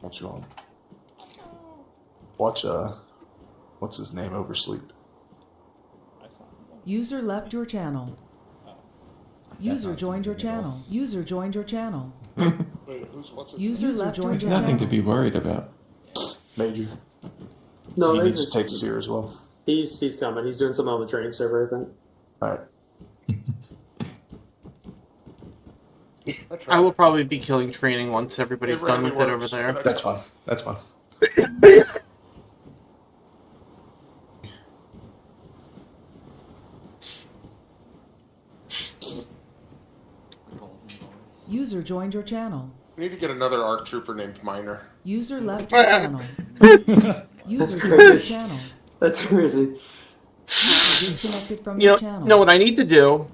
What's wrong? Watch, what's his name, Oversleep. User left your channel. User joined your channel. User joined your channel. Wait, what's his User left your There's channel. nothing to be worried about. Major. No, he they needs to just, take SERE as well. he's coming. He's doing something on the training server, I think. Alright. I will probably be killing training once everybody's It done rarely with it over works, there. but That's fine. That's fine. User joined your channel. We need to get another ARC trooper named Miner. User left your channel. User joined your channel. That's crazy. Disconnected from your channel. No, what I need to do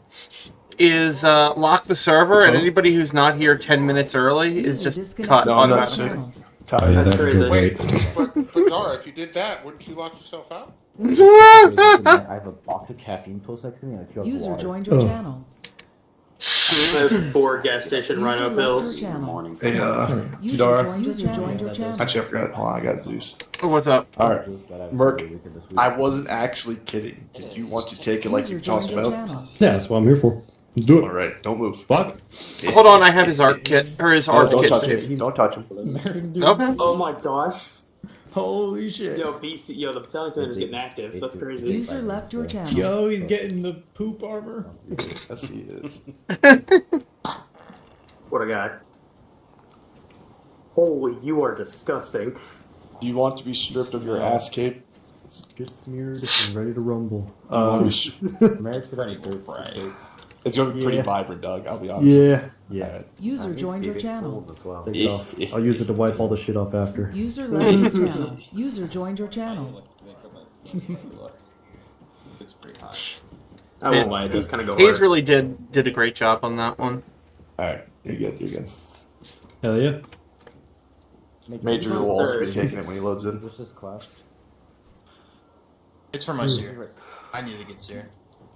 is lock the server, and anybody who's not here 10 minutes early is User just disconnected cut No, from your that's channel. Tyler, Yeah, That's that'd be crazy. great. But Dara, if you did that, wouldn't you lock yourself out? I have a box of caffeine pills next to me and a jug of User water. joined your channel. There's 4 gas station User rhino left pills. your channel. hey, User Dara. joined your channel. Actually, I forgot. Hold on, I got Zeus. What's up? Alright. Merc, I wasn't actually kidding. Did you want to take it like User you joined talked your about? channel. Yeah, that's what I'm here for. Let's do it. Alright, don't move. Fuck. Hold on, I have his ARC kit, or his ARF Don't kit. touch him. Don't touch him. Okay. Oh my gosh. Holy shit. Yo, the battalion commander's getting active. That's crazy. User left your channel. Yo, he's getting the poop armor. Yes, he is. What a guy. Holy, you are disgusting. Do you want to be stripped of your ass cape? Get smeared and ready to rumble. You want to be sh- Marriage without a dirt it's going to be pretty Yeah. vibrant, Doug. I'll be honest. Yeah. Yeah. Alright. User joined your channel. as well. Take it off. I'll use it to wipe all the shit off after. User left your channel. User joined your channel. It's pretty high. I won't lie, it does kind of go Hayes hard. really did a great job on that one. Alright, you're good. You're good. Hell yeah. Major will also be taking it when he loads in. What's this class? It's for my SERE. I need to get SERE.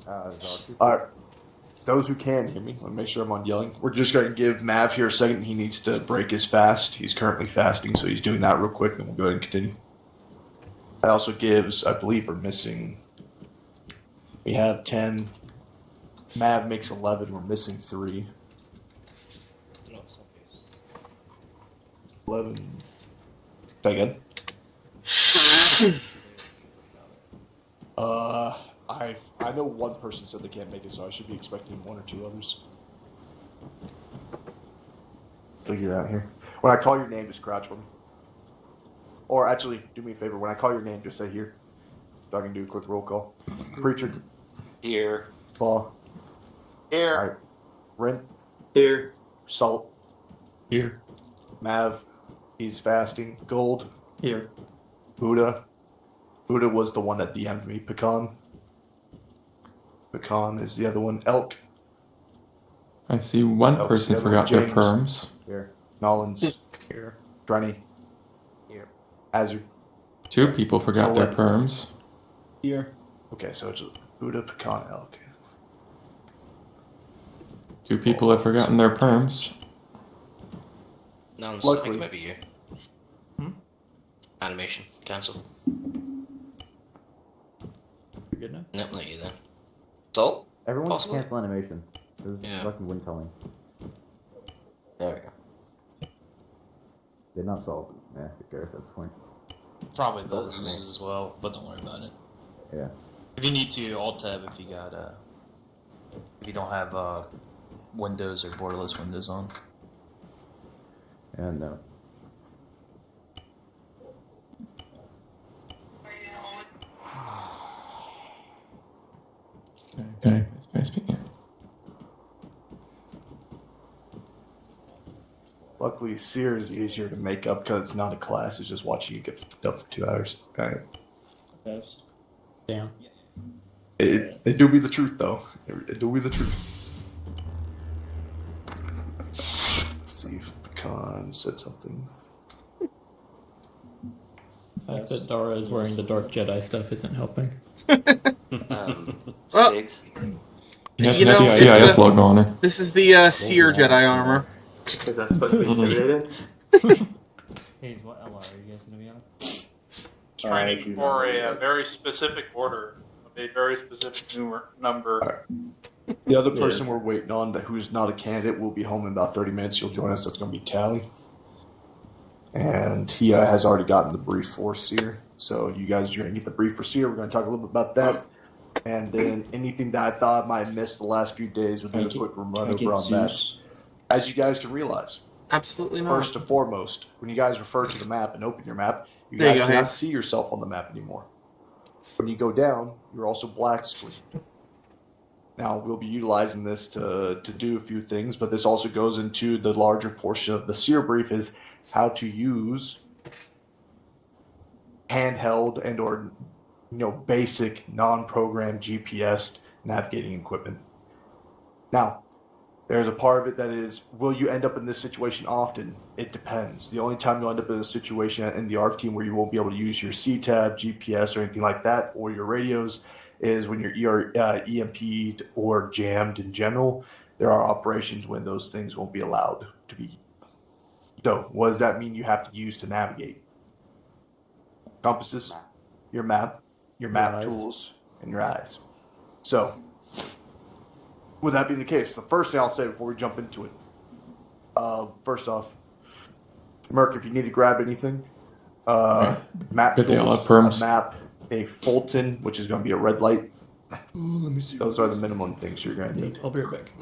Alright. Those who can hear me, let me make sure I'm on yelling. We're just going to give Mav here a second. He needs to break his fast. He's currently fasting, so he's doing that real quick, then we'll go ahead and continue. That also gives, I believe we're missing... We have 10. Mav makes 11. We're missing 3. 11. Say again. I know one person said they can't make it, so I should be expecting 1 or 2 others. Figure it out here. When I call your name, just crouch for me. Or actually, do me a favor. When I call your name, just say here. So I can do a quick roll call. Preacher. Here. Ball. Here. Alright. Rin. Here. Salt. Here. Mav. He's fasting. Gold. Here. Buddha. Buddha was the one that DM'd me. Pecan. Pecan is the other one. Elk. I see one Oh, person yeah, forgot their James. perms. Here. Nolans. Here. Drenny. Here. Azure. 2 people forgot their perms. Here. Okay, so it's Buddha, Pecan, Elk. 2 people have forgotten their perms. No, I Luckily- think it might be you. Animation. Cancel. You're good now? Nope, not you then. Salt? Everyone's Possibly. cancel animation. This is Yeah. fucking wind telling. There we go. Did not solve. Yeah, who cares? That's the point. Probably those as well, but don't worry about it. Yeah. If you need to, Alt Tab if you got if you don't have Windows or borderless Windows on. And no. Okay, it's speaking. Luckily, SERE is easier to make up because it's not a class. It's just watching you get fucked up for 2 hours. Alright. Damn. It do be the truth, though. It do be the truth. Let's see if Pecan said something. The fact that Dara is wearing the Dark Jedi stuff isn't helping. Well, 6. You have You know, the it's CIS a- logo on her. This is the SERE Jedi armor. Is that supposed to be intimidating? Hayes, what LR are you guys going to be on? Training for a very specific order, a very specific number. The other person we're waiting on who's not a candidate will be home in about 30 minutes. He'll join us. That's going to be Tally. And he has already gotten the brief for SERE. So you guys are going to get the brief for SERE. We're going to talk a little bit about that. And then anything that I thought I might have missed the last few days, we'll do a quick run over on that. As you guys can realize, Absolutely not. first and foremost, when you guys refer to the map and open your map, you There guys you go, cannot Hayes. see yourself on the map anymore. When you go down, you're also black screened. Now, we'll be utilizing this to do a few things, but this also goes into the larger portion of the SERE brief is how to use handheld and or basic non-programmed GPS navigating equipment. Now, there's a part of it that is, will you end up in this situation often? It depends. The only time you'll end up in a situation in the ARF team where you won't be able to use your C-tab, GPS, or anything like that, or your radios, is when you're EMP'd or jammed in general. There are operations when those things won't be allowed to be. So, what does that mean you have to use to navigate? Compasses, your map tools, and your eyes. So, with that being the case, the first thing I'll say before we jump into it, first off, Merc, if you need to grab anything, map Good, they all tools, have perms. a map, a Fulton, which is going to be a red light. Let me see. Those are the minimum things you're going to need. I'll be right back.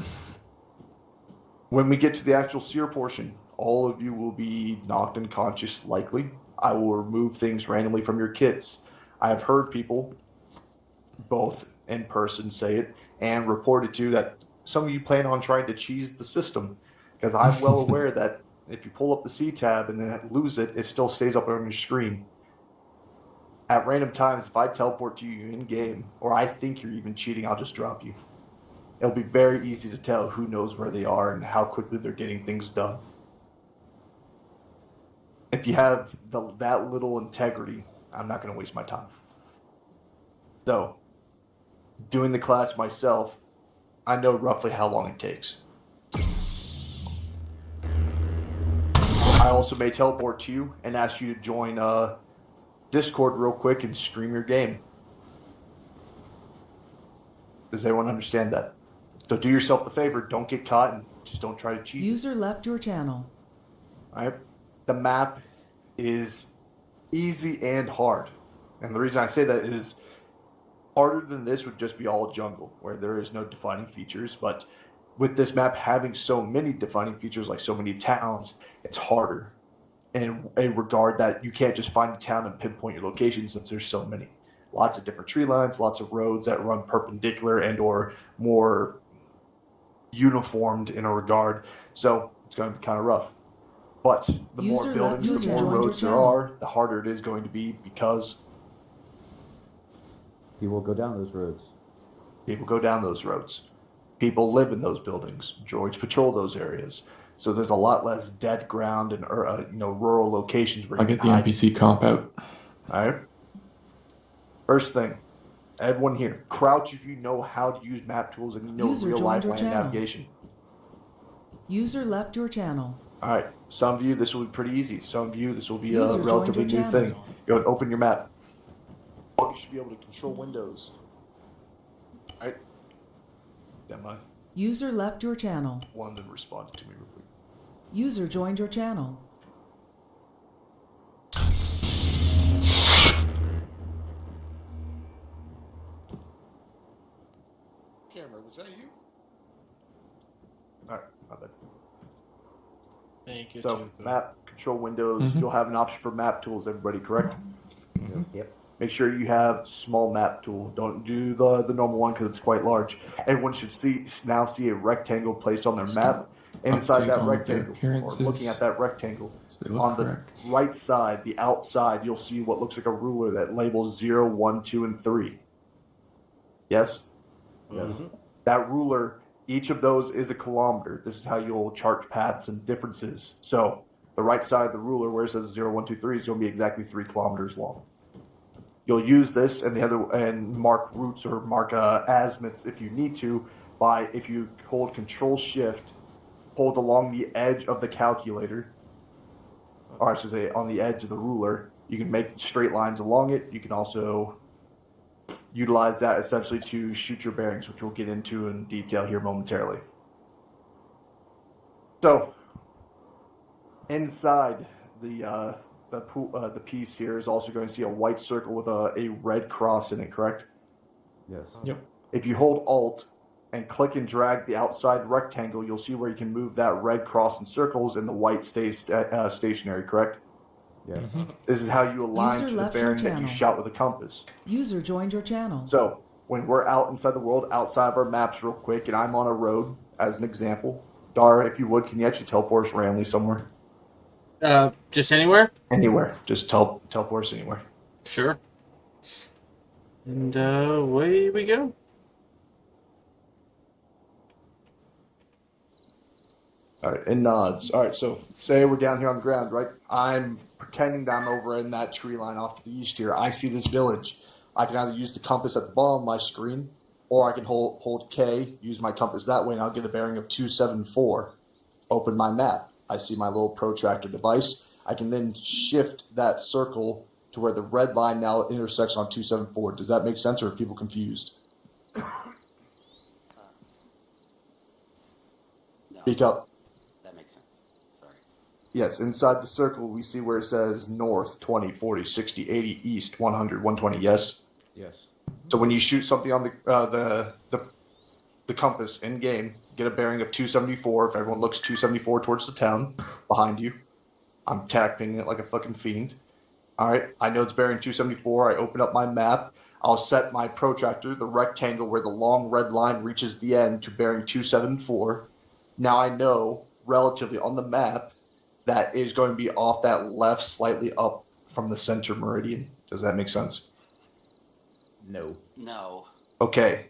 When we get to the actual SERE portion, all of you will be knocked unconscious, likely. I will remove things randomly from your kits. I have heard people, both in person, say it, and reported to that some of you plan on trying to cheese the system, because I'm well aware that if you pull up the C-tab and then lose it, it still stays up on your screen. At random times, if I teleport to you in-game, or I think you're even cheating, I'll just drop you. It'll be very easy to tell who knows where they are and how quickly they're getting things done. If you have that little integrity, I'm not going to waste my time. So, doing the class myself, I know roughly how long it takes. I also may teleport to you and ask you to join Discord real quick and stream your game. Does everyone understand that? So do yourself the favor, don't get caught and just don't try to cheat. User left your channel. All right? The map is easy and hard. And the reason I say that is harder than this would just be all jungle, where there is no defining features. But with this map having so many defining features, like so many towns, it's harder in a regard that you can't just find a town and pinpoint your location since there's so many. Lots of different tree lines, lots of roads that run perpendicular and or more uniformed in a regard. So it's going to be kind of rough. But the more User buildings, left the more user joined roads your there channel. are, the harder it is going to be because People go down those roads. people go down those roads. People live in those buildings. Droids patrol those areas. So there's a lot less dead ground and rural locations where I'll you get can the hide. NPC comp out. All right. First thing, everyone here, crouch if you know how to use map tools and you know User real joined life your land channel. navigation. User left your channel. All right. Some of you, this will be pretty easy. Some of you, this will be User a joined relatively your new channel. thing. Go and open your map. You should be able to control windows. All right. Demo. User left your channel. One then responded to me real quick. User joined your channel. Camera, was that you? All right. My bad. Thank you. So map, control windows. You'll have an option for map tools. Everybody, correct? Yep. Make sure you have small map tool. Don't do the normal one because it's quite large. Everyone should now see a rectangle placed on their map. Inside Update that all of their rectangle, or appearances. looking at that rectangle, So they look on correct. the right side, the outside, you'll see what looks like a ruler that labels 0, 1, 2, and 3. Yes? That ruler, each of those is a kilometer. This is how you'll chart paths and differences. So the right side of the ruler where it says 0, 1, 2, 3 is going to be exactly 3 kilometers long. You'll use this and mark routes or mark azimuths if you need to by if you hold Control Shift, hold along the edge of the calculator. or I should say on the edge of the ruler, you can make straight lines along it. You can also utilize that essentially to shoot your bearings, which we'll get into in detail here momentarily. So, inside the piece here is also going to see a white circle with a red cross in it, correct? Yes. Yep. If you hold Alt and click and drag the outside rectangle, you'll see where you can move that red cross in circles and the white stays stationary, correct? Yeah. Mm-hmm. This is how you align User to the left your bearing that you channel. shot with a compass. User joined your channel. So, when we're out inside the world, outside of our maps real quick, and I'm on a road, as an example, Dara, if you would, can you actually teleport us randomly somewhere? Just anywhere? Anywhere. Just teleport us anywhere. Sure. And away we go. All right, and nods. All right, so say we're down here on the ground, right? I'm pretending that I'm over in that tree line off to the east here. I see this village. I can either use the compass at the bottom of my screen, or I can hold K, use my compass that way, and I'll get a bearing of 274. Open my map. I see my little protractor device. I can then shift that circle to where the red line now intersects on 274. Does that make sense, or are people confused? No. Speak up. That makes sense. Sorry. Yes, inside the circle, we see where it says north, 20, 40, 60, 80, east, 100, 120, yes? Yes. So when you shoot something on the compass in-game, get a bearing of 274. If everyone looks 274 towards the town behind you, I'm tapping it like a fucking fiend. All right, I know it's bearing 274. I open up my map. I'll set my protractor, the rectangle where the long red line reaches the end, to bearing 274. Now I know relatively on the map that is going to be off that left, slightly up from the center meridian. Does that make sense? No. No. Okay,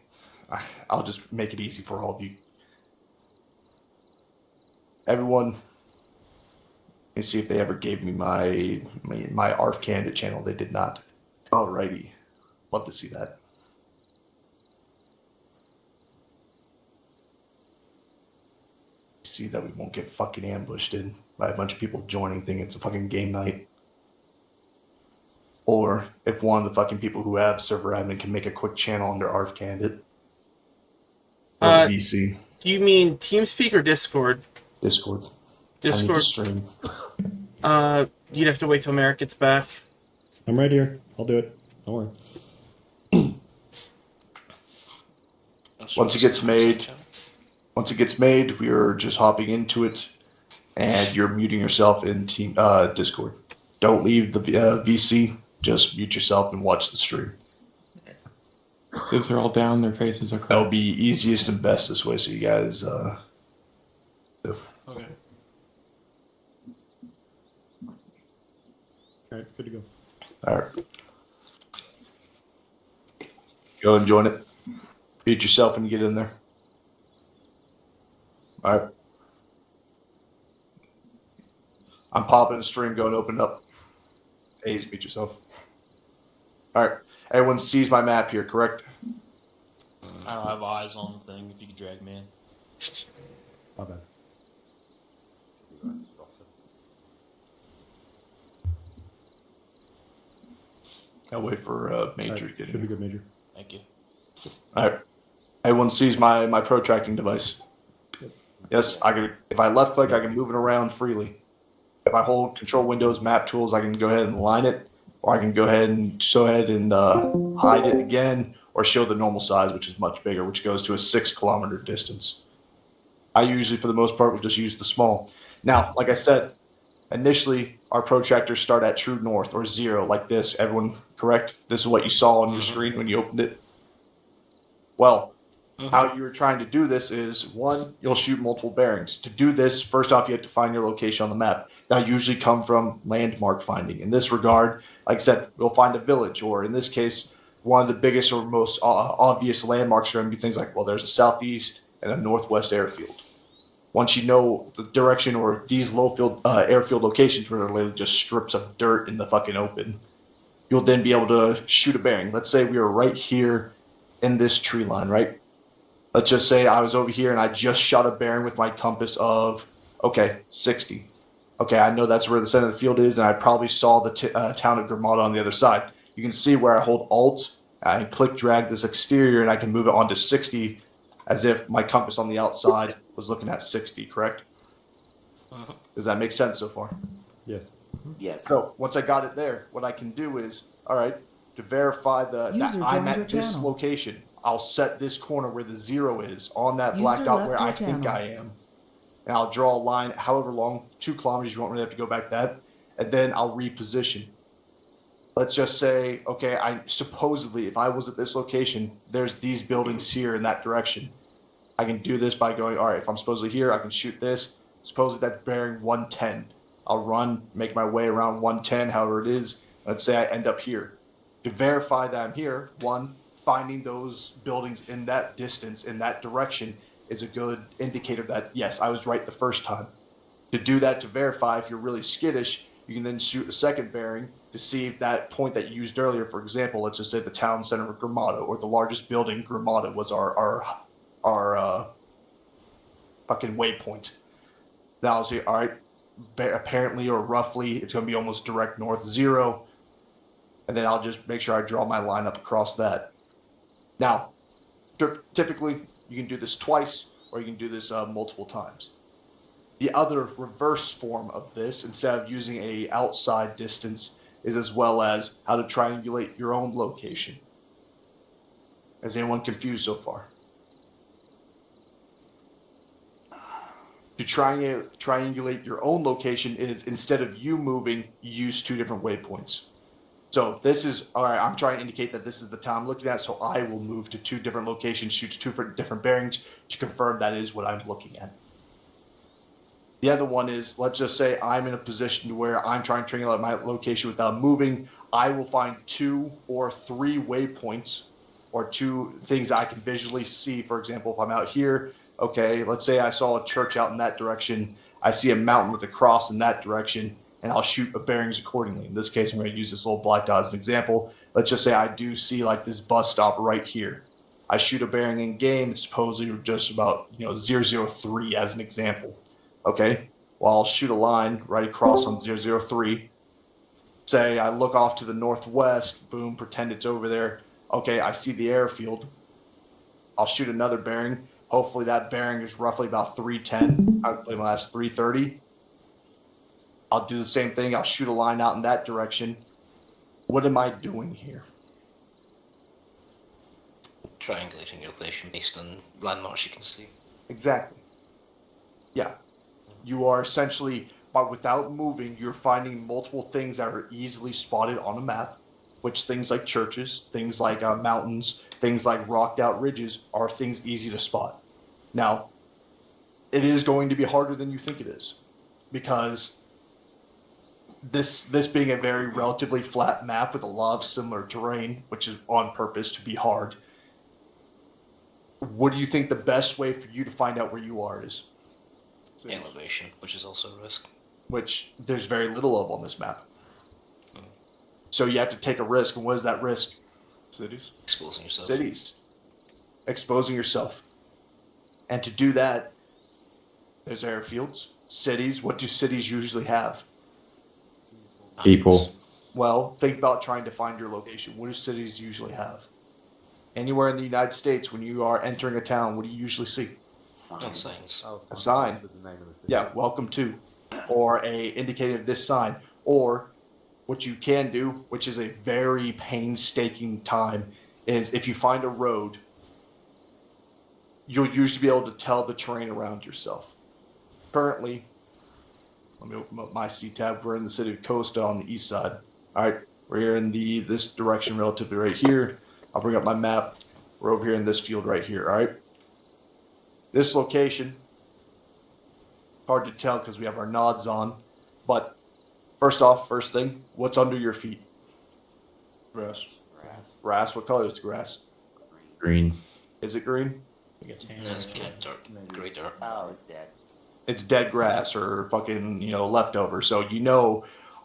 I'll just make it easy for all of you. Everyone, let me see if they ever gave me my ARF candidate channel. They did not. Alrighty, love to see that. See that we won't get fucking ambushed in by a bunch of people joining, thinking it's a fucking game night. Or if one of the fucking people who have server admin can make a quick channel under ARF candidate. Or VC. Do you mean TeamSpeak or Discord? Discord. Discord. Stream. You'd have to wait till Merrick gets back. I'm right here. I'll do it. Don't worry. Once it gets made, we are just hopping into it, and you're muting yourself in Discord. Don't leave the VC. Just mute yourself and watch the stream. Civs are all down. Their faces are That'll cracked. be easiest and best this way, so you guys. Do. Okay. All right, good to go. All right. Go and join it. Mute yourself and get in there. All right. I'm popping the stream. Go and open it up. Hey, just mute yourself. All right. Everyone sees my map here, correct? I don't have eyes on the thing. If you could drag me in. My bad. I'll wait for Major to get Should be in. good, Major. Thank you. All right. Everyone sees my protracting device. Yes, I can. If I left click, I can move it around freely. If I hold Control Windows Map Tools, I can go ahead and line it, or I can go ahead and hide it again, or show the normal size, which is much bigger, which goes to a 6 kilometer distance. I usually, for the most part, will just use the small. Now, like I said, initially our protractors start at true north or 0, like this. Everyone correct? This is what you saw on your screen when you opened it. Well, how you're trying to do this is, one, you'll shoot multiple bearings. To do this, first off, you have to find your location on the map. That usually come from landmark finding. In this regard, like I said, we'll find a village, or in this case, one of the biggest or most obvious landmarks are going to be things like, well, there's a southeast and a northwest airfield. Once you know the direction or these airfield locations where they're literally just strips of dirt in the fucking open, you'll then be able to shoot a bearing. Let's say we were right here in this tree line, right? Let's just say I was over here and I just shot a bearing with my compass of, 60. Okay, I know that's where the center of the field is, and I probably saw the town of Gramada on the other side. You can see where I hold Alt, I click drag this exterior, and I can move it onto 60 as if my compass on the outside was looking at 60, correct? Does that make sense so far? Yes. Yes. So once I got it there, what I can do is, all right, to verify that User I'm joined your at this channel. location, I'll set this corner where the 0 is on that black User dot left where your I think channel. I am. And I'll draw a line however long, 2 kilometers, you won't really have to go back that, and then I'll reposition. Let's just say, okay, I supposedly, if I was at this location, there's these buildings here in that direction. I can do this by going, all right, if I'm supposedly here, I can shoot this. Supposedly that's bearing 110. I'll run, make my way around 110, however it is. Let's say I end up here. To verify that I'm here, one, finding those buildings in that distance, in that direction, is a good indicator that, yes, I was right the first time. To do that, to verify, if you're really skittish, you can then shoot a second bearing to see if that point that you used earlier, for example, let's just say the town center of Gramada, or the largest building, Gramada, was our fucking waypoint. Now I'll see, all right, apparently or roughly, it's going to be almost direct north 0. And then I'll just make sure I draw my line up across that. Now, typically, you can do this twice, or you can do this multiple times. The other reverse form of this, instead of using a outside distance, is as well as how to triangulate your own location. Is anyone confused so far? To triangulate your own location is, instead of you moving, you use 2 different waypoints. So this is, all right, I'm trying to indicate that this is the town I'm looking at, so I will move to 2 different locations, shoot 2 different bearings to confirm that is what I'm looking at. The other one is, let's just say I'm in a position where I'm trying to triangulate my location without moving. I will find 2 or 3 waypoints, or 2 things I can visually see. For example, if I'm out here, okay, let's say I saw a church out in that direction. I see a mountain with a cross in that direction, and I'll shoot bearings accordingly. In this case, I'm going to use this little black dot as an example. Let's just say I do see like this bus stop right here. I shoot a bearing in game. It's supposedly just about 003 as an example. Okay, well, I'll shoot a line right across on 003. Say I look off to the northwest. Boom, pretend it's over there. Okay, I see the airfield. I'll shoot another bearing. Hopefully that bearing is roughly about 310. I would play my last 330. I'll do the same thing. I'll shoot a line out in that direction. What am I doing here? Triangulating your location based on landmarks you can see. Exactly. Yeah. You are essentially, but without moving, you're finding multiple things that are easily spotted on a map, which things like churches, things like mountains, things like rocked out ridges are things easy to spot. Now, it is going to be harder than you think it is, because this being a very relatively flat map with a lot of similar terrain, which is on purpose to be hard, what do you think the best way for you to find out where you are is? Elevation, which is also a risk. Which there's very little of on this map. So you have to take a risk, and what is that risk? Cities. Exposing yourself. Cities. Exposing yourself. And to do that, there's airfields, cities. What do cities usually have? People. Well, think about trying to find your location. What do cities usually have? Anywhere in the United States, when you are entering a town, what do you usually see? Signs. A sign. Yeah, welcome to. Or a indicator of this sign. Or what you can do, which is a very painstaking time, is if you find a road, you'll usually be able to tell the terrain around yourself. Currently, let me open up my C tab. We're in the city of Costa on the east side. All right, we're here in this direction relatively right here. I'll bring up my map. We're over here in this field right here, all right? This location, hard to tell because we have our nods on, but first thing, what's under your feet? Grass. Grass. What color is the grass? Green. Is it green? That's dirt. Gray dirt. Oh, it's dead. It's dead grass or fucking, leftover. So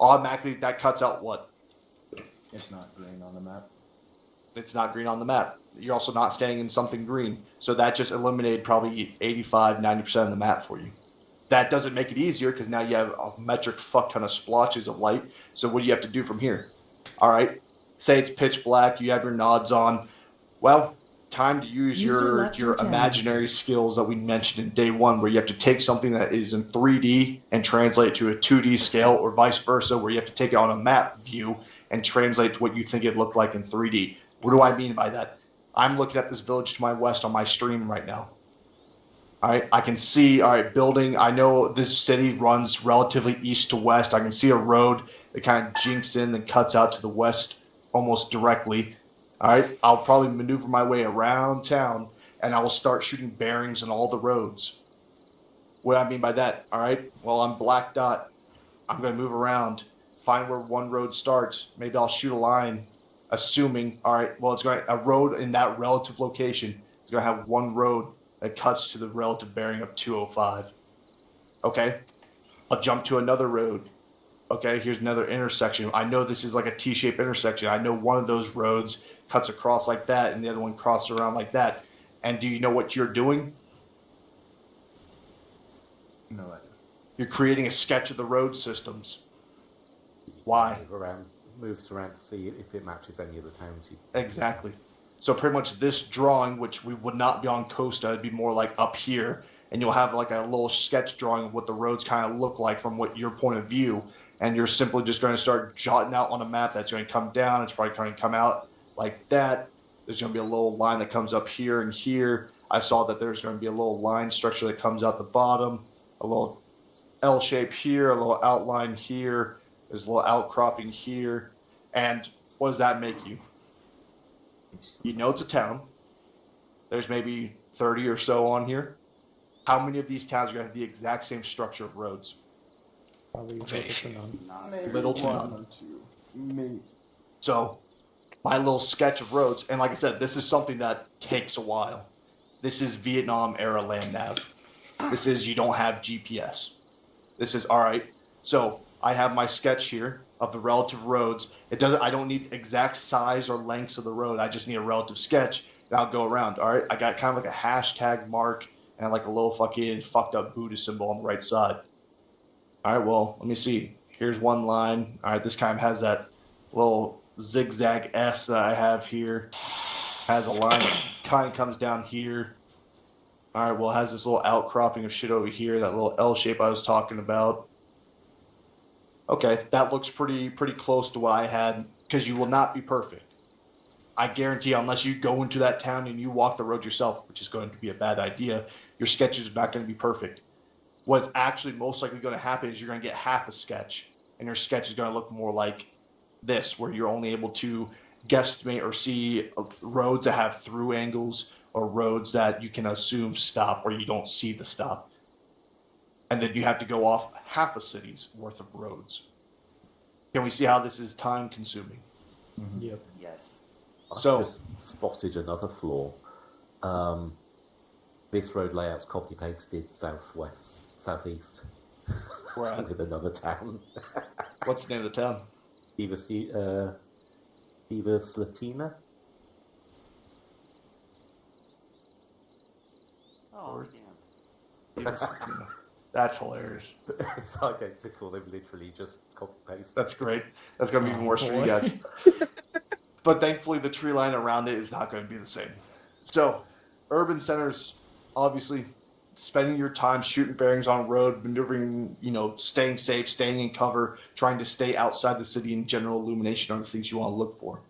automatically that cuts out what? It's not green on the map. It's not green on the map. You're also not standing in something green. So that just eliminated probably 85, 90% of the map for you. That doesn't make it easier because now you have a metric fuck ton of splotches of light. So what do you have to do from here? All right, say it's pitch black, you have your nods on. Well, time to use User your left your channel. imaginary skills that we mentioned in day one, where you have to take something that is in 3D and translate it to a 2D scale, or vice versa, where you have to take it on a map view and translate to what you think it looked like in 3D. What do I mean by that? I'm looking at this village to my west on my stream right now. All right, I can see, all right, building. I know this city runs relatively east to west. I can see a road that kind of jinks in and cuts out to the west almost directly. All right, I'll probably maneuver my way around town, and I will start shooting bearings on all the roads. What do I mean by that? All right, well, I'm black dot. I'm going to move around, find where one road starts. Maybe I'll shoot a line, assuming, all right, well, it's going to, a road in that relative location is going to have one road that cuts to the relative bearing of 205. Okay, I'll jump to another road. Okay, here's another intersection. I know this is like a T-shaped intersection. I know one of those roads cuts across like that, and the other one crosses around like that. And do you know what you're doing? No idea. You're creating a sketch of the road systems. Why? Moves around to see if it matches any of the towns you. Exactly. So pretty much this drawing, which we would not be on Costa, it'd be more like up here, and you'll have like a little sketch drawing of what the roads kind of look like from what your point of view, and you're simply just going to start jotting out on a map that's going to come down. It's probably going to come out like that. There's going to be a little line that comes up here and here. I saw that there's going to be a little line structure that comes out the bottom, a little L shape here, a little outline here. There's a little outcropping here. And what does that make you? You know it's a town. There's maybe 30 or so on here. How many of these towns are going to have the exact same structure of roads? Probably Very few. Little to none. So, my little sketch of roads, and like I said, this is something that takes a while. This is Vietnam era land nav. This is, you don't have GPS. This is, all right, so I have my sketch here of the relative roads. It doesn't, I don't need exact size or lengths of the road. I just need a relative sketch, and I'll go around. All right, I got kind of like a hashtag mark and like a little fucking fucked up Buddha symbol on the right side. All right, well, let me see. Here's one line. All right, this kind of has that little zigzag S that I have here. Has a line that kind of comes down here. All right, well, it has this little outcropping of shit over here, that little L shape I was talking about. Okay, that looks pretty close to what I had, because you will not be perfect. I guarantee, unless you go into that town and you walk the road yourself, which is going to be a bad idea, your sketches are not going to be perfect. What's actually most likely going to happen is you're going to get half a sketch, and your sketch is going to look more like this, where you're only able to guesstimate or see roads that have through angles, or roads that you can assume stop, or you don't see the stop. And then you have to go off half a city's worth of roads. Can we see how this is time consuming? Mm-hmm. Yep. Yes. I So- just spotted another flaw. This road layout's copy pasted southeast, Where at? with another town. What's the name of the town? Eva Slatina. Oh, damn. That's hilarious. It's identical. They've literally just copy pasted. That's great. That's going to be even worse for you guys. But thankfully, the tree line around it is not going to be the same. So, urban centers, obviously, spending your time shooting bearings on road, maneuvering, staying safe, staying in cover, trying to stay outside the city, and general illumination are the things you want to look for.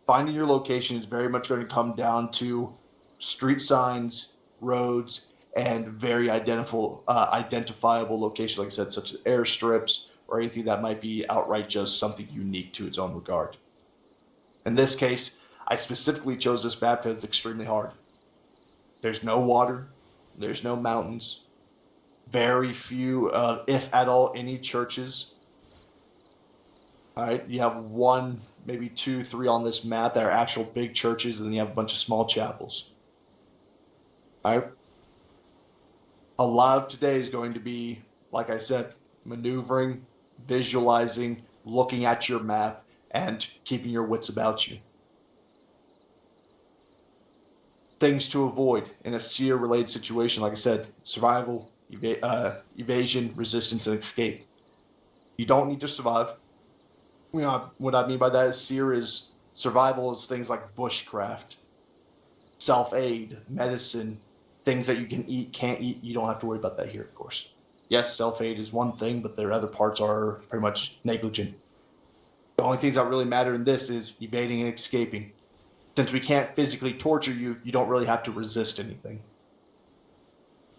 Finding your location is very much going to come down to street signs, roads, and very identifiable locations, like I said, such as airstrips or anything that might be outright just something unique to its own regard. In this case, I specifically chose this map because it's extremely hard. There's no water, there's no mountains, very few, if at all, any churches. All right, you have one, maybe 2, 3 on this map that are actual big churches, and then you have a bunch of small chapels. All right. A lot of today is going to be, like I said, maneuvering, visualizing, looking at your map, and keeping your wits about you. Things to avoid in a SERE-related situation, like I said, survival, evasion, resistance, and escape. You don't need to survive. You know, what I mean by that is SERE is survival is things like bushcraft, self-aid, medicine, things that you can eat, can't eat. You don't have to worry about that here, of course. Yes, self-aid is one thing, but their other parts are pretty much negligent. The only things that really matter in this is evading and escaping. Since we can't physically torture you, you don't really have to resist anything.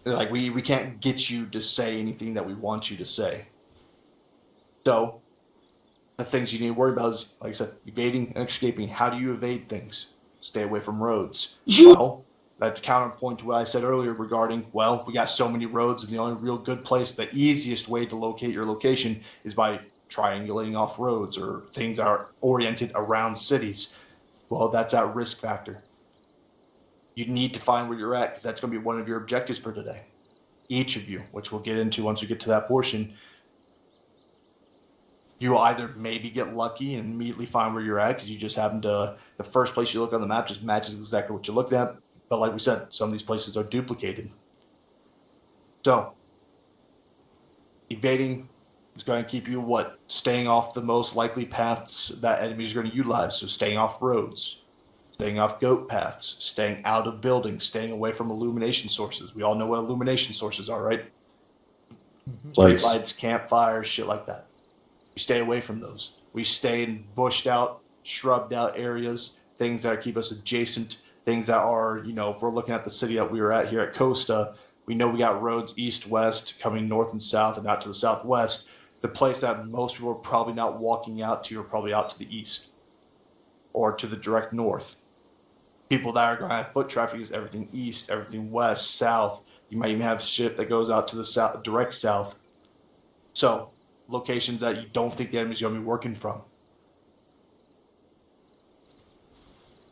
Like, we can't get you to say anything that we want you to say. So, the things you need to worry about is, like I said, evading and escaping. How do you evade things? Stay away from roads. Well, that's counterpoint to what I said earlier regarding, well, we got so many roads, and the only real good place, the easiest way to locate your location is by triangulating off roads or things that are oriented around cities. Well, that's that risk factor. You need to find where you're at, because that's going to be one of your objectives for today. Each of you, which we'll get into once we get to that portion, you will either maybe get lucky and immediately find where you're at because you just happen to, the first place you look on the map just matches exactly what you're looking at. But like we said, some of these places are duplicated. So, evading is going to keep you what? Staying off the most likely paths that enemies are going to utilize. So staying off roads, staying off goat paths, staying out of buildings, staying away from illumination sources. We all know what illumination sources are, right? Lights, campfires, shit like that. We stay away from those. We stay in bushed out, shrubbed out areas, things that keep us adjacent, things that are, you know, if we're looking at the city that we were at here at Costa, we know we got roads east-west coming north and south and out to the southwest. The place that most people are probably not walking out to are probably out to the east or to the direct north. People that are going to have foot traffic is everything east, everything west, south. You might even have shit that goes out to the south, direct south. So, locations that you don't think the enemy's going to be working from.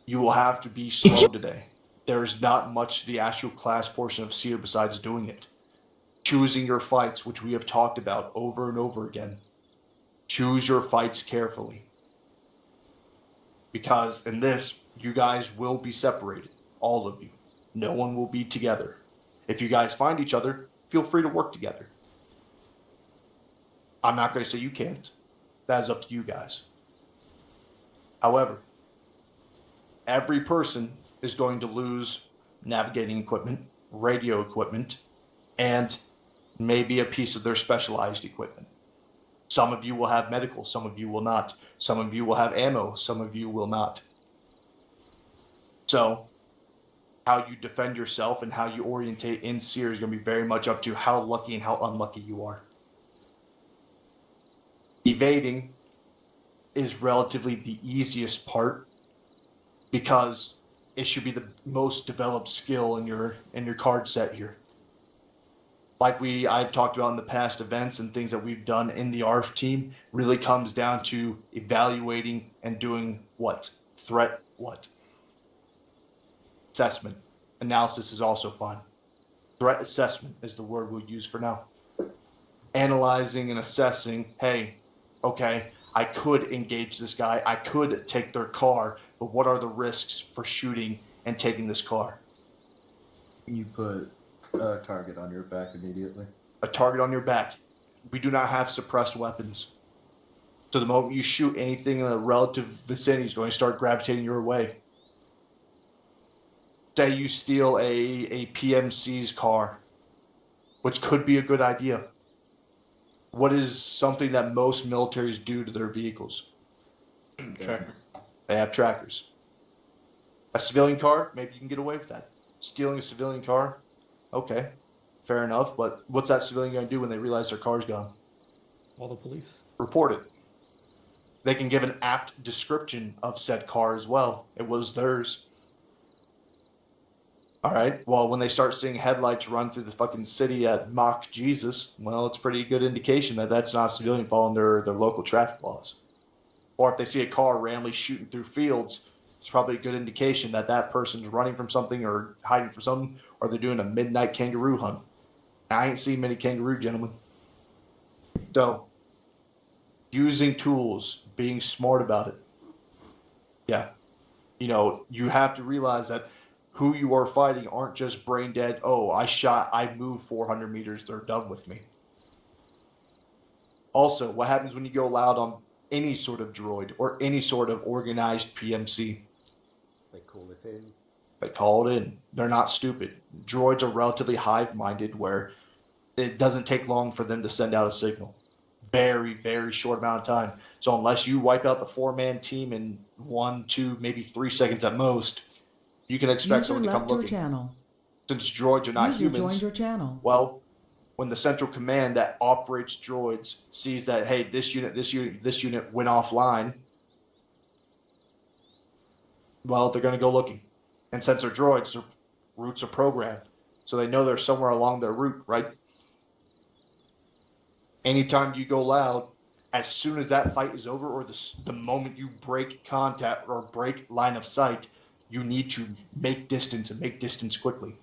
You will have to be slow today. There is not much to the actual class portion of SERE besides doing it. Choosing your fights, which we have talked about over and over again. Choose your fights carefully. Because in this, you guys will be separated. All of you. No one will be together. If you guys find each other, feel free to work together. I'm not going to say you can't. That is up to you guys. However, every person is going to lose navigating equipment, radio equipment, and maybe a piece of their specialized equipment. Some of you will have medical, some of you will not. Some of you will have ammo, some of you will not. So, how you defend yourself and how you orientate in SERE is going to be very much up to how lucky and how unlucky you are. Evading is relatively the easiest part because it should be the most developed skill in your card set here. Like I've talked about in the past events and things that we've done in the ARF team, really comes down to evaluating and doing what? Threat what? Assessment. Analysis is also fine. Threat assessment is the word we'll use for now. Analyzing and assessing, hey, okay, I could engage this guy, I could take their car, but what are the risks for shooting and taking this car? You put a target on your back immediately. A target on your back. We do not have suppressed weapons. So the moment you shoot anything in a relative vicinity is going to start gravitating your way. Say you steal a PMC's car, which could be a good idea. What is something that most militaries do to their vehicles? Tracker. They have trackers. A civilian car, maybe you can get away with that. Stealing a civilian car, okay, fair enough, but what's that civilian going to do when they realize their car's gone? Call the police. Report it. They can give an apt description of said car as well. It was theirs. All right, well, when they start seeing headlights run through the fucking city at Mach Jesus, well, it's a pretty good indication that that's not a civilian following their local traffic laws. Or if they see a car randomly shooting through fields, it's probably a good indication that that person's running from something or hiding from something, or they're doing a midnight kangaroo hunt. I ain't seen many kangaroo gentlemen. So, using tools, being smart about it. Yeah. You know, you have to realize that who you are fighting aren't just brain dead. Oh, I moved 400 meters. They're done with me. Also, what happens when you go loud on any sort of droid or any sort of organized PMC? They call it in. They call it in. They're not stupid. Droids are relatively hive-minded where it doesn't take long for them to send out a signal. Very, very short amount of time. So unless you wipe out the 4-man team in 1, 2, maybe 3 seconds at most, you can expect User someone to come left your looking. channel. Since droids are not User humans, joined your channel. well, when the central command that operates droids sees that, hey, this unit went offline, well, they're going to go looking. And since they're droids, their routes are programmed. So they know they're somewhere along their route, right? Anytime you go loud, as soon as that fight is over or the moment you break contact or break line of sight, you need to make distance and make distance quickly.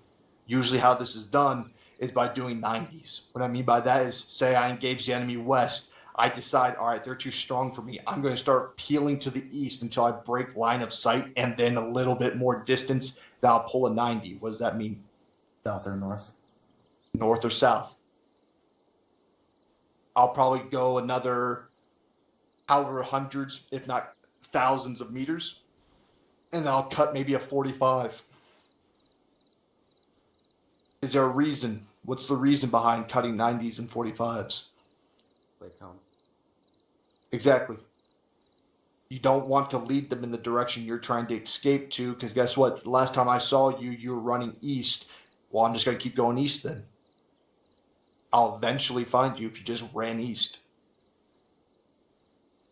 Usually how this is done is by doing 90s. What I mean by that is, say I engage the enemy west, I decide, all right, they're too strong for me. I'm going to start peeling to the east until I break line of sight, and then a little bit more distance, then I'll pull a 90. What does that mean? South or north? North or south. I'll probably go another however hundreds, if not thousands of meters, and I'll cut maybe a 45. Is there a reason? What's the reason behind cutting 90s and 45s? They can't. Exactly. You don't want to lead them in the direction you're trying to escape to, because guess what? Last time I saw you, you were running east. Well, I'm just going to keep going east then. I'll eventually find you if you just ran east.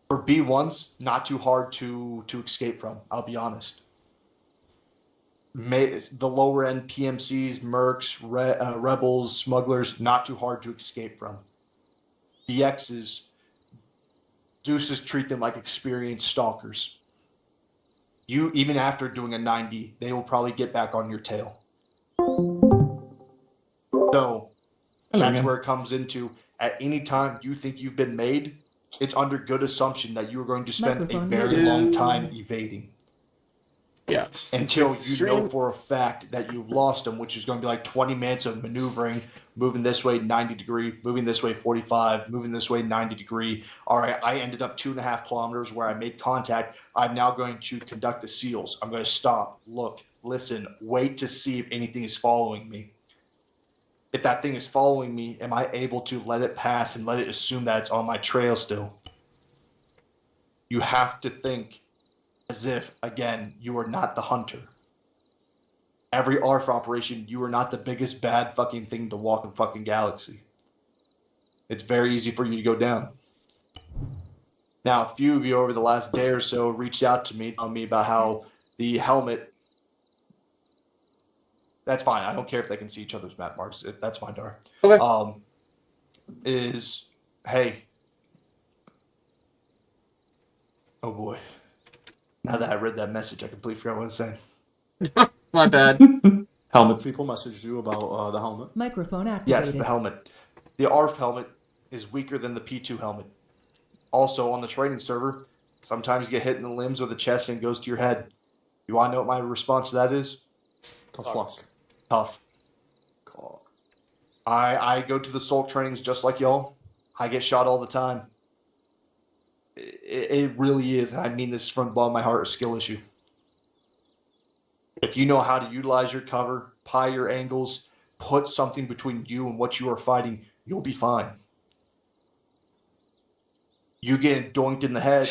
For B1s, not too hard to escape from, I'll be honest. The lower end PMCs, mercs, rebels, smugglers, not too hard to escape from. BXs, Zeus's treat them like experienced stalkers. You, even after doing a 90, they will probably get back on your tail. So that's where it comes into, at any time you think you've been made, it's under good assumption that you're going to spend Microphone a very muted. long time evading. Yes. Until you Extreme- know for a fact that you've lost them, which is going to be like 20 minutes of maneuvering, moving this way 90 degree, moving this way 45, moving this way 90 degree. All right, I ended up 2.5 kilometers where I made contact. I'm now going to conduct the seals. I'm going to stop, look, listen, wait to see if anything is following me. If that thing is following me, am I able to let it pass and let it assume that it's on my trail still? You have to think as if, again, you are not the hunter. Every ARF operation, you are not the biggest bad fucking thing to walk in fucking galaxy. It's very easy for you to go down. Now, a few of you over the last day or so reached out to me, telling me about how the helmet. That's fine. I don't care if they can see each other's map marks. That's fine, Dar. Okay. Is, hey. Oh boy. Now that I read that message, I completely forgot what I was saying. My bad. Helmets. People messaged you about the helmet. Microphone activated. Yes, the helmet. The ARF helmet is weaker than the P2 helmet. Also, on the training server, sometimes you get hit in the limbs or the chest and it goes to your head. You want to know what my response to that is? Tough luck. Tough. I go to the Sulk trainings just like y'all. I get shot all the time. It really is, and I mean this from the bottom of my heart, a skill issue. If you know how to utilize your cover, pie your angles, put something between you and what you are fighting, you'll be fine. You getting doinked in the head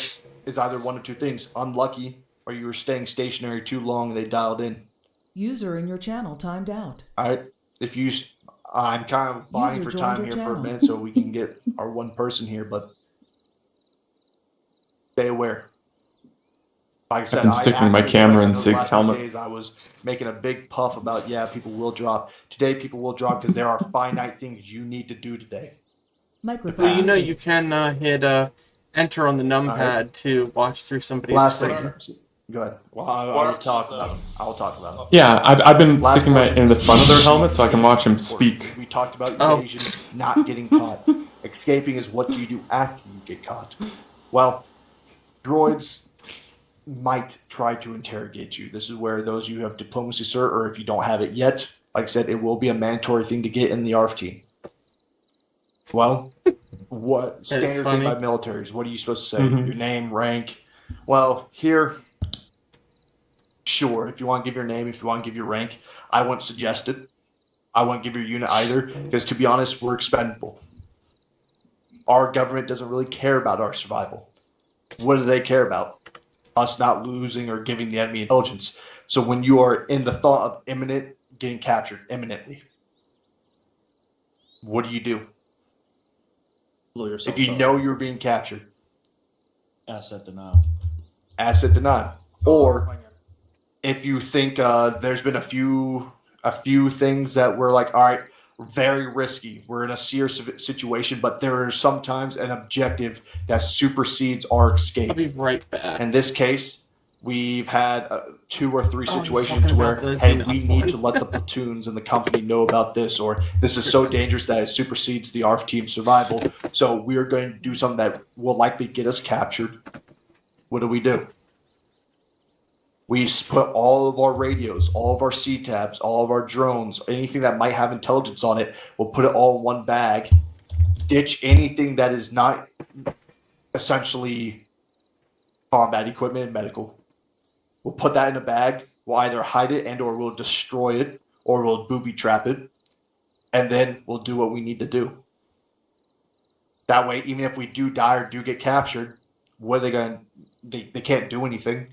is either one of two things: unlucky, or you were staying stationary too long and they dialed in. User in your channel timed out. All right. I'm kind of buying User for joined time your here for a channel. minute so we can get our one person here, but stay aware. Like I said, been sticking my actually, camera like, in those Sig's last few helmet. days, I was making a big puff about, people will drop. Today, people will drop because there are finite things you need to do today. Microphone. Well, you know muted. you can hit enter on the numpad Alright. to watch through somebody's Last screen. thing. Go ahead. Well, I will talk about it. I will talk about it. Yeah, I've been Last sticking my portion. in the front of their helmet so I can watch them speak. We talked about Oh. evasion, not getting caught. Escaping is what you do after you get caught. Well, droids, might try to interrogate you. This is where those of you who have diplomacy, sir, or if you don't have it yet, like I said, it will be a mandatory thing to get in the ARF team. Well, what standard thing by militaries? What are you supposed to say? Your name, rank. Well, here, sure. If you want to give your name, if you want to give your rank, I wouldn't suggest it. I wouldn't give your unit either, because to be honest, we're expendable. Our government doesn't really care about our survival. What do they care about? Us not losing or giving the enemy intelligence. So when you are in the thought of getting captured imminently, what do? Blow yourself If you up. know you're being captured, Asset denial. asset denial. Or if you think there's been a few things that were like, all right, very risky. We're in a serious situation, but there is sometimes an objective that supersedes our escape. I'll be right back. In this case, we've had 2 or 3 situations where, hey, we need to let the platoons and the company know about this, or this is so dangerous that it supersedes the ARF team's survival. So we're going to do something that will likely get us captured. What do? We put all of our radios, all of our C-tabs, all of our drones, anything that might have intelligence on it, we'll put it all in one bag, ditch anything that is not essentially combat equipment and medical. We'll put that in a bag. We'll either hide it and or we'll destroy it or we'll booby trap it. And then we'll do what we need to do. That way, even if we do die or do get captured, what are they going to... They can't do anything.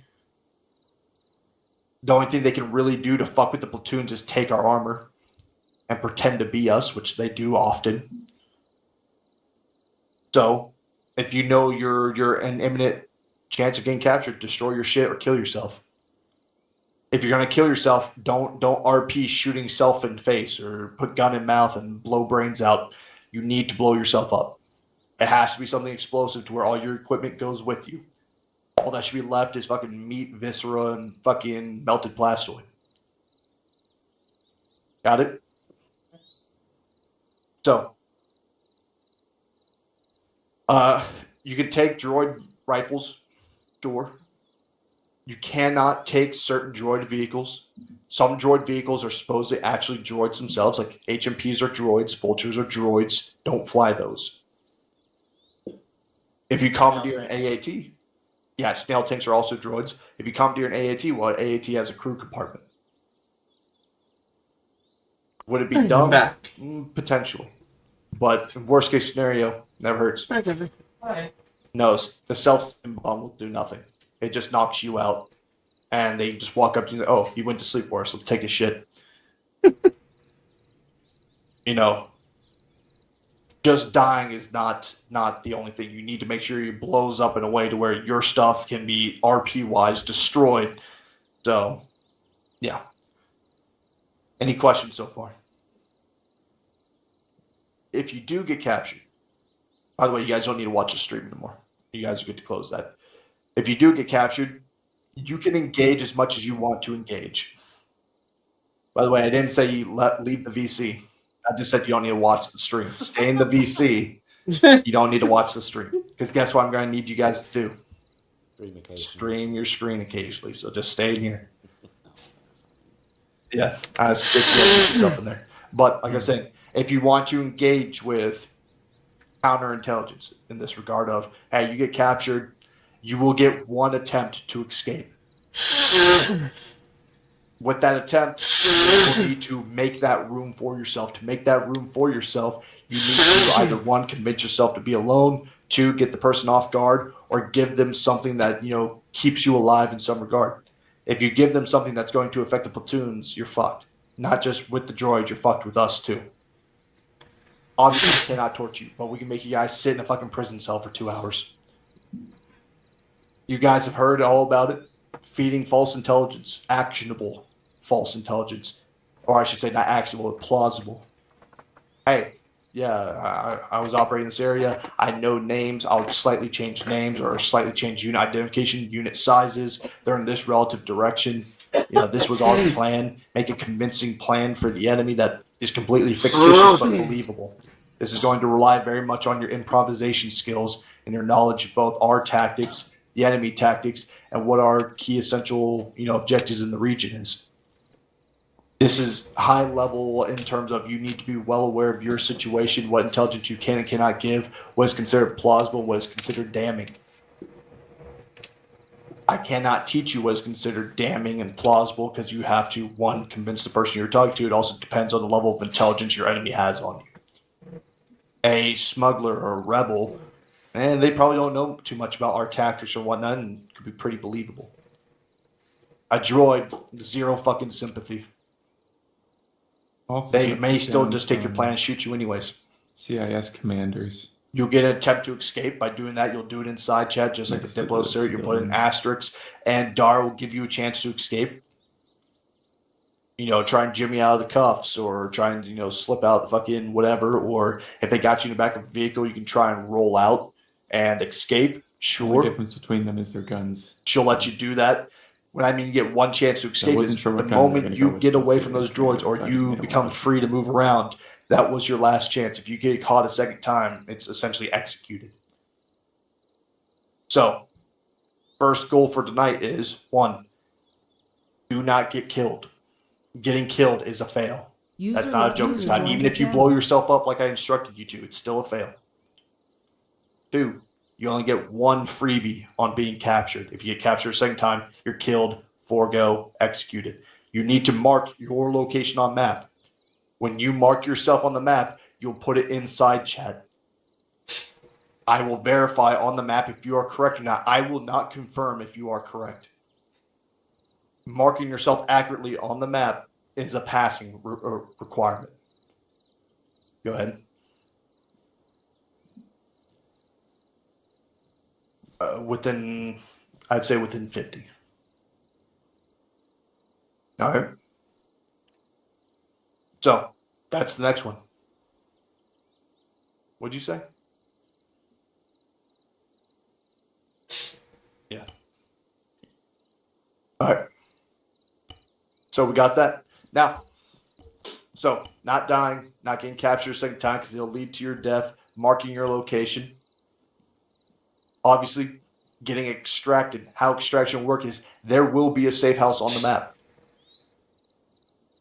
The only thing they can really do to fuck with the platoons is take our armor and pretend to be us, which they do often. So, if you know you're an imminent chance of getting captured, destroy your shit or kill yourself. If you're gonna kill yourself, don't RP shooting self in face or put gun in mouth and blow brains out. You need to blow yourself up. It has to be something explosive to where all your equipment goes with you. All that should be left is fucking meat, viscera, and fucking melted plastoid. Got it? So, you can take droid rifles, sure. You cannot take certain droid vehicles. Some droid vehicles are supposedly actually droids themselves, like HMPs are droids, vultures are droids. Don't fly those. If you commandeer an AAT, yeah, snail tanks are also droids. If you commandeer an AAT, well, AAT has a crew compartment. Would it be dumb? Potentially. But in worst case scenario, never hurts. Hi. No, the self-bomb will do nothing. It just knocks you out. And they just walk up to you and say, oh, you went to sleep for us, let's take a shit. You know, just dying is not the only thing. You need to make sure it blows up in a way to where your stuff can be RP-wise destroyed. So, yeah. Any questions so far? If you do get captured, by the way, you guys don't need to watch the stream anymore. You guys are good to close that. If you do get captured, you can engage as much as you want to engage. By the way, I didn't say you leave the VC. I just said you don't need to watch the stream. Stay in the VC. You don't need to watch the stream. Because guess what I'm going to need you guys to do? Stream your screen occasionally. So just stay in here. Yeah, I stick yourself in there. But like I said, if you want to engage with counterintelligence in this regard of, hey, you get captured, you will get one attempt to escape. With that attempt, you will need to make that room for yourself. To make that room for yourself, you need to either, 1, convince yourself to be alone, 2, get the person off guard, or give them something that, you know, keeps you alive in some regard. If you give them something that's going to affect the platoons, you're fucked. Not just with the droids, you're fucked with us too. Obviously, we cannot torture you, but we can make you guys sit in a fucking prison cell for 2 hours. You guys have heard all about it. Feeding false intelligence. Actionable false intelligence. Or I should say not actionable, but plausible. Hey, yeah, I was operating in this area. I know names. I'll slightly change names or slightly change unit identification, unit sizes. They're in this relative direction. You know, this was our plan. Make a convincing plan for the enemy that is completely fictitious but believable. This is going to rely very much on your improvisation skills and your knowledge of both our tactics, the enemy tactics, and what our key essential, objectives in the region is. This is high level in terms of you need to be well aware of your situation, what intelligence you can and cannot give, what is considered plausible, what is considered damning. I cannot teach you what is considered damning and plausible because you have to, one, convince the person you're talking to. It also depends on the level of intelligence your enemy has on you. A smuggler or a rebel, and they probably don't know too much about our tactics or whatnot, and could be pretty believable. A droid, zero fucking sympathy. Also, They may still just take your plan and shoot you anyways. CIS commanders. You'll get an attempt to escape. By doing that, you'll do it inside chat, just like the Diplo SERE. You'll put an asterisk, and Dar will give you a chance to escape. Try and jimmy out of the cuffs, or try and, slip out the fucking whatever. Or if they got you in the back of a vehicle, you can try and roll out and escape. Sure. The difference between them is their guns. She'll let you do that. When I mean you get one chance to escape is sure the what gun moment you're you gonna get go with away the from those CS droids or commanders. I just you made a become lot. free to move around. That was your last chance. If you get caught a second time, it's essentially executed. So, first goal for tonight is, 1, do not get killed. Getting killed is a fail. That's not a joke this time. Even if you blow yourself up like I instructed you to, it's still a fail. 2, you only get 1 freebie on being captured. If you get captured a second time, you're killed, forego, executed. You need to mark your location on map. When you mark yourself on the map, you'll put it inside chat. I will verify on the map if you are correct or not. I will not confirm if you are correct. Marking yourself accurately on the map is a passing requirement. Go ahead. I'd say within 50. All right. So, that's the next one. What'd you say? Yeah. All right. So we got that. Now, not dying, not getting captured a second time because it'll lead to your death, marking your location. Obviously, getting extracted. How extraction work is there will be a safe house on the map.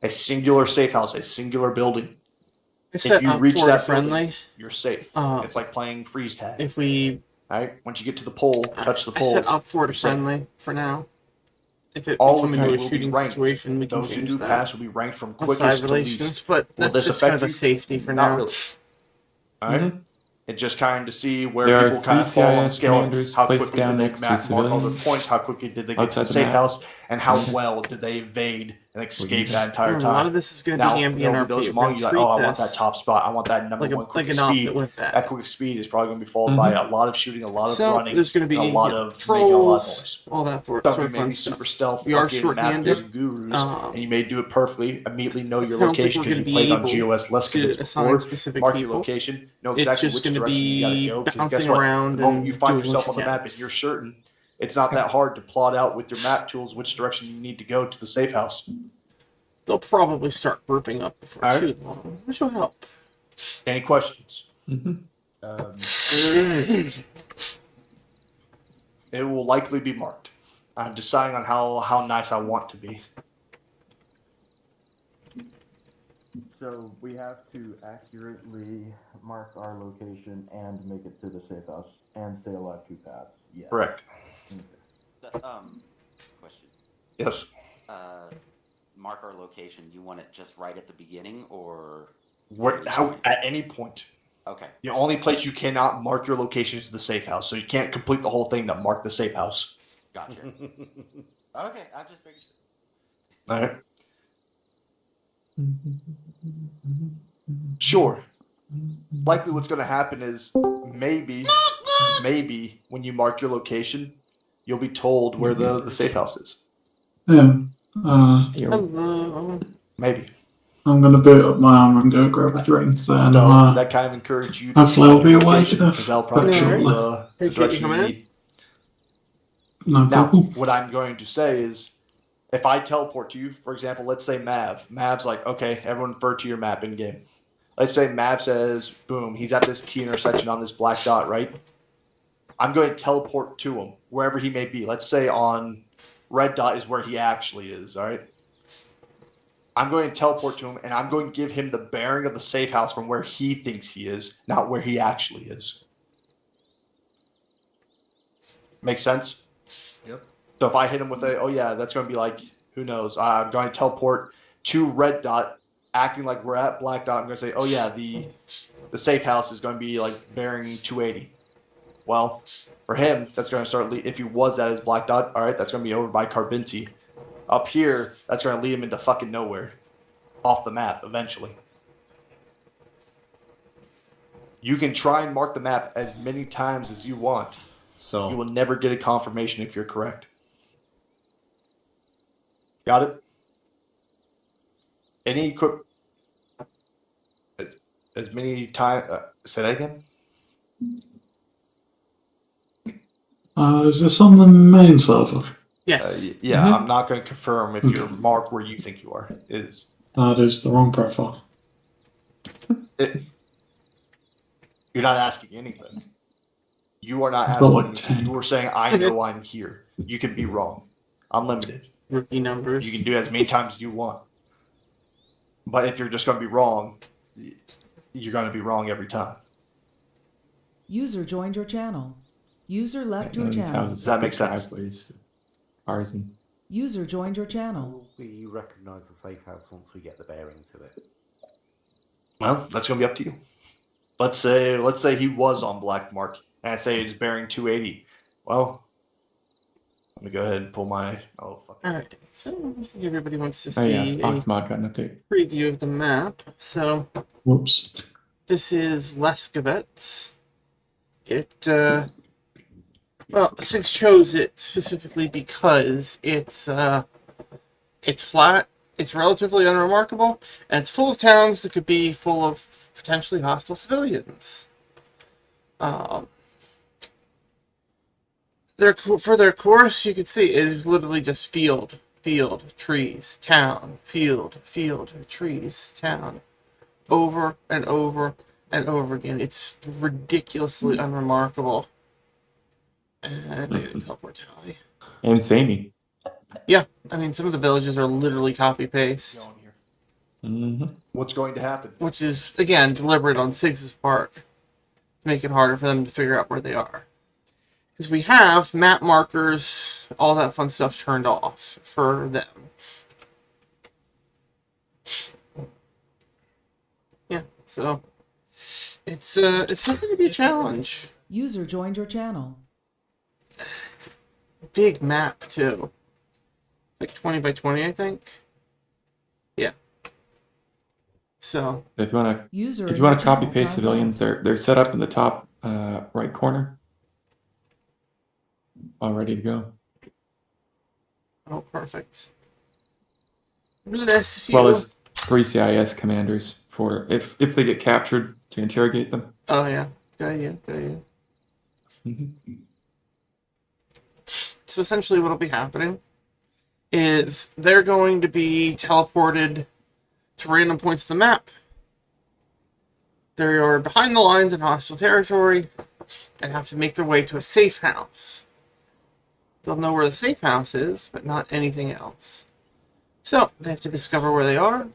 A singular safe house, a singular building. If you reach that friendly, building, you're safe. It's like playing freeze tag. If we, all right, once you get to the pole, touch the pole. I set up for friendly for now. If it all becomes into a shooting situation, we can those who change do that. pass will be ranked from quickest side to relations, least. but that's just kind of a safety for now. Really. All right. It's just kind of to see where There people are kind of 3 fall on the CIS scale of commanders how placed quickly down did next they to mark all their civilians points, how quickly did they get to outside the the safe map. house, and how well did they evade and escape that entire time. A lot of this is going to be ambient RP. Those We're among going you to like, I treat want that this top spot. I want that number like one quick an op speed. that went bad. That quick speed is probably going to be followed by a lot of shooting, a lot of running, there's going to be and a lot of trolls, making a lot of noise. all that for Some sort of of you may fun be stuff. super stealth, We are fucking short-handed. map gurus, and you may do it perfectly. Immediately know your I don't think location we're because you gonna played be on able GOS less to minutes assign before. specific Mark your people. location, know It's exactly just which gonna direction you be gotta go. Because bouncing guess what? around The moment and you find doing yourself what on you the can. map and you're certain, it's not that hard to plot out with your map tools which direction you need to go to the safe house. They'll probably start grouping up before All right. too long, which will help. Any questions? It will likely be marked. I'm deciding on how nice I want to be. So we have to accurately mark our location and make it to the safe house and stay alive 2 paths. Yeah. Correct. Question. Yes. Mark our location. You want it just right at the beginning, or At any point. Okay. The only place you cannot mark your location is the safe house, so you can't complete the whole thing that mark the safe house. Gotcha. Okay, I'm just making sure. All right. Sure. Likely what's going to happen is maybe when you mark your location, you'll be told where the safe house is. Hello. Maybe. I'm going to boot up my armor and go grab a drink then. That kind of encourage you to hopefully I'll be awake enough. because that'll probably show you the direction you need. No problem. Now, what I'm going to say is, if I teleport to you, for example, let's say Mav's like, okay, everyone refer to your map in game. Let's say Mav says, boom, he's at this T intersection on this black dot, right? I'm going to teleport to him wherever he may be. Let's say on red dot is where he actually is. All right. I'm going to teleport to him, and I'm going to give him the bearing of the safe house from where he thinks he is, not where he actually is. Make sense? Yep. So if I hit him with a, oh yeah, that's going to be like, who knows? I'm going to teleport to red dot, acting like we're at black dot. I'm going to say, oh yeah, the safe house is going to be like bearing 280. Well, for him, that's going to start. If he was at his black dot, all right, that's going to be over by Carbinti. Up here, that's going to lead him into fucking nowhere, off the map eventually. You can try and mark the map as many times as you want. So you will never get a confirmation if you're correct. Got it? Any equip as many times. Say that again. Is this on the main server? Yes. Yeah, I'm not going to confirm if you're marked where you think you are. That is the wrong profile. You're not asking anything. You are not I've got asking like anything. 10. You are saying, I know I'm here. You can be wrong. Unlimited. Rookie numbers. You can do it as many times as you want. But if you're just going to be wrong, you're going to be wrong every time. User joined your channel. User left your These channel. houses Does that have make big sense? driveways, cars and User joined your channel. will we recognise the safe house once we get the bearing to it? Well, that's going to be up to you. Let's say he was on black mark, and I say it's bearing 280. Well, let me go ahead and pull my. Oh fuck. All right. So I think everybody wants to oh yeah, see a Oxmod got an update. preview of the map. So Whoops. this is Leskovets. Well, Six chose it specifically because it's flat, it's relatively unremarkable, and it's full of towns that could be full of potentially hostile civilians. For their course, you can see it is literally just field, trees, town, field, trees, town, over and over and over again. It's ridiculously unremarkable. And I get a teleport tally. And samey. Yeah, I mean, some of the villages are literally copy-paste. What's going to happen? Which is, again, deliberate on Sig's part. To make it harder for them to figure out where they are. Because we have map markers, all that fun stuff turned off for them. Yeah, so it's something to be a challenge. User joined your channel. It's a big map too. Like 20 by 20, I think. Yeah. So If you want User to in copy your paste channel civilians, they're set up in the top right corner, all ready to go. oh, perfect. Bless you. As well as 3 CIS commanders for if they get captured to interrogate them. Oh yeah, got you. So essentially what will be happening is they're going to be teleported to random points of the map. They are behind the lines in hostile territory and have to make their way to a safe house. They'll know where the safe house is, but not anything else. So they have to discover where they are.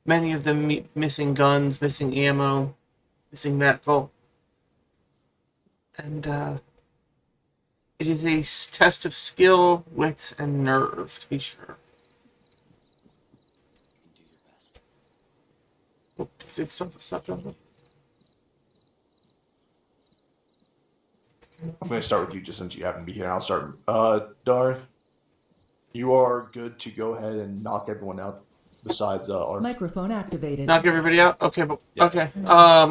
Many of them missing guns, missing ammo, missing medical. And it is a test of skill, wit, and nerve, to be sure. Oh, did Zig stop jumping? I'm going to start with you just since you happen to be here. I'll start. Darth, you are good to go ahead and knock everyone out besides ARF. Microphone activated. Knock everybody out? Okay, but Yeah. okay.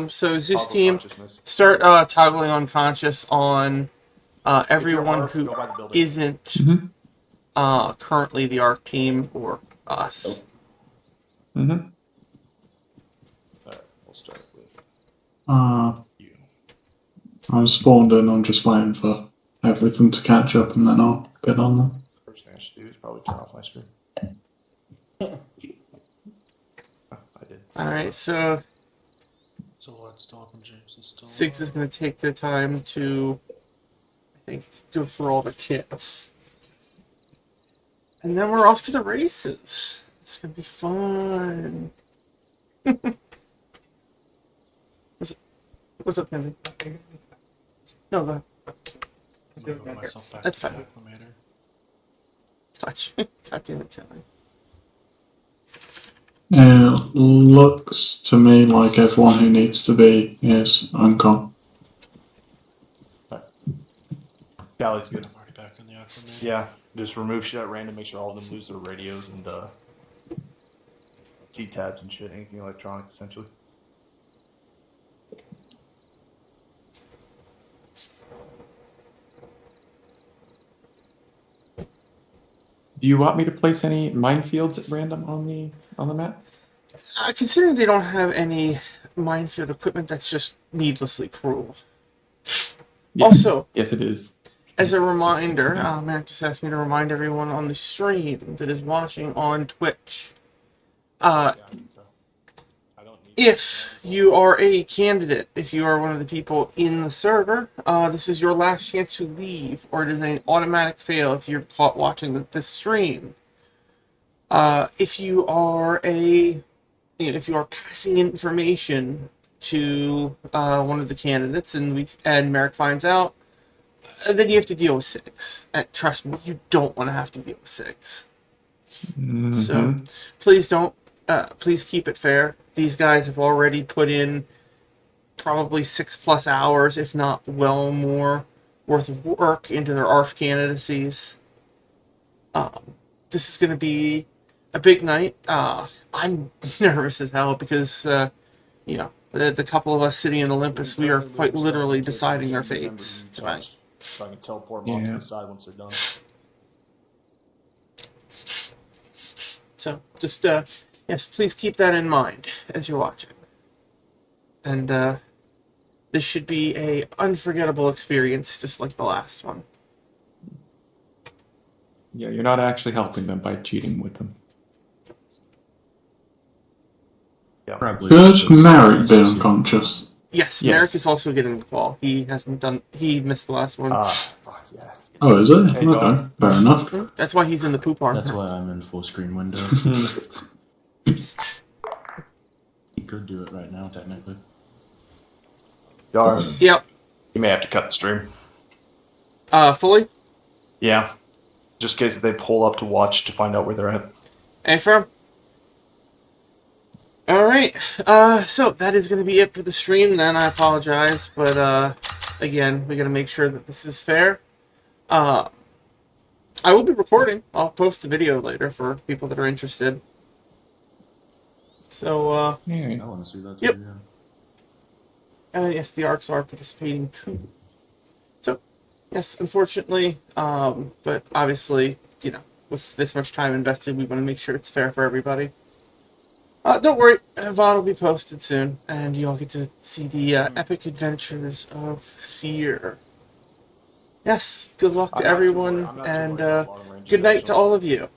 So Zeus Toggle team, consciousness. start toggling unconscious on everyone ARF, who go by the building. isn't currently the ARC team or us. Alright, we'll start with you. I'm spawned in, I'm just waiting for everything to catch up and then I'll get on there. First thing I should do is probably turn off my stream. I did. Alright, so So what's stopping James is still 6 is going to take their time to, I think, go through all the kits. And then we're off to the races. It's going to be fun. What's up, Kenzie? No, go ahead. I'm gonna go myself back That's to fine. the acclimator. Touch. God damn it, Tilly. It looks to me like everyone who needs to be is uncom. Galley's good. I'm already back in the acclimator. Yeah, just remove shit at random, make sure all of them lose their radios and C-tabs and shit, anything electronic, essentially. Do you want me to place any minefields at random on the map? Considering they don't have any minefield equipment, that's just needlessly cruel. Yes. Also, yes, it is. as a reminder, Matt just asked me to remind everyone on the stream that is watching on Twitch. If you are a candidate, if you are one of the people in the server, this is your last chance to leave, or it is an automatic fail if you're caught watching this stream. If you are if you are passing information to one of the candidates and Merrick finds out, then you have to deal with 6. And trust me, you don't want to have to deal with 6. Mm-hmm. So please don't. Please keep it fair. These guys have already put in probably 6+ hours, if not well more, worth of work into their ARF candidacies. This is going to be a big night. I'm nervous as hell because, the couple of us sitting in Olympus, we are quite literally deciding our fates tonight. So I can teleport them off to the side once they're done. So, just, yes, please keep that in mind as you're watching. And, this should be a unforgettable experience, just like the last one. Yeah, you're not actually helping them by cheating with them. Yeah. Could Merrick be unconscious? Yes, Merrick is also getting the call. He missed the last one. Fuck yes. Oh, is it? Okay, fair enough. That's why he's in the poop arm. That's why I'm in full screen window. He could do it right now, technically. Darn. Yep. You may have to cut the stream. Fully? Yeah. Just in case they pull up to watch to find out where they're at. Hey, firm. Alright, so that is going to be it for the stream then. I apologize, but, again, we got to make sure that this is fair. I will be recording. I'll post the video later for people that are interested. So, I want to see that too, yep. yeah. And yes, the ARCs are participating too. So, yes, unfortunately, but obviously, with this much time invested, we want to make sure it's fair for everybody. Don't worry, VOD will be posted soon, and you'll get to see the epic adventures of SERE. Yes, good luck to everyone, and good night to all of you.